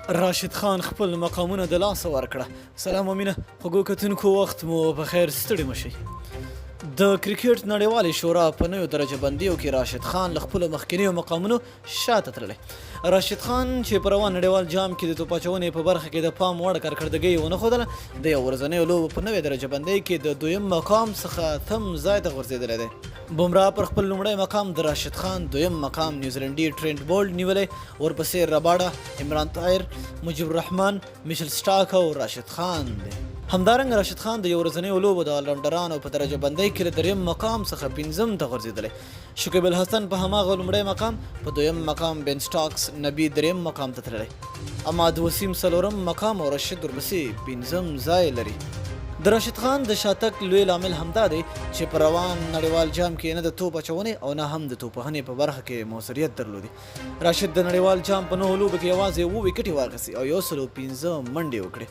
راشد خان خپل مقامونه د لاسه ورکړه. سلام ومینه، خوږو کتونکو وخت مو په خیر، ستړي مشئ. د کرکټ نړیوالې شورا په نویو درجه بندیو کې راشد خان له خپلو مخکینیو مقامونو شاته تللی. راشد خان چې په روان نړیوال جام کې د توپ اچونې په برخه کې د پام وړ کارکردګي ونه ښودله، د یو ورځنیو لوبو په نوې درجه بندۍ کې د دویم مقام څخه اتم ځای ته غورځېدلی دی. بومرا پر خپل لومړی مقام د راشد خان، دویم مقام نیوزیلنډي ټرینټ بولډ نیولی، ورپسې رباډه، عمران طاهر، مجيب الرحمن، میشل سټاک او راشد خان دی. همدارنګه راشد خان د یو ورځنیو لوبو د آلراونډرانو په درجه بندۍ کې له دریم مقام څخه پنځم ته غورځېدلی. شکیب الحسن په هماغه لومړی مقام، په دویم مقام بن سټاکس نبي دریم مقام ته تللی. اماد وسیم څلورم مقام او رشید ورپسې پنځم ځای لري. د راشد خان د شاتګ لوی لامل همدا دی چې په روان نړیوال جام کې نه د توپ اچونې او نه هم د توپ وهنې په برخه کې موثریت درلودي. راشد د نړیوال جام په 9 لوبو کې یوازې 7 ویکټې واخیستې او 115 منډې وکړې.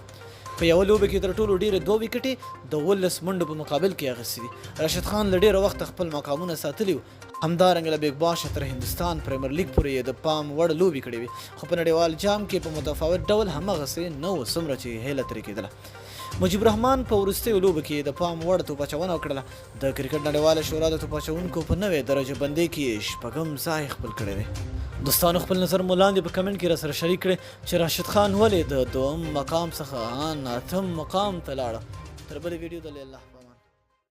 په یوه لوبه کې تر ټولو ډېرې 2 ویکټې د 18 منډو په مقابل کې اخیستې دي. راشد خان له ډېره وخته خپل مقامونه ساتلي وو. همدارنګه له بیګ باشه تر هندوستان پریمیر لیګ پورې یې د پام وړ لوبې کړې وې، خو په نړیوال جام کې په متفاوت ډول هماغسې نه و څومره چې هیله ترې کېدله. مجيب الرحمن په وروستیو لوبو کې د پام وړ توپ اچونه وکړله. د کرکټ نړیواله شورا د توپ اچوونکو په نوې درجه بندۍ کې 6م ځای خپل کړی دی. دوستانو خپل نظر مو لاندې په کمنټ کې راسره شریک کړئ چې راشد خان ولې د 2م مقام څخه 8م مقام ته لاړه. تر بلې ویډیو دلې الله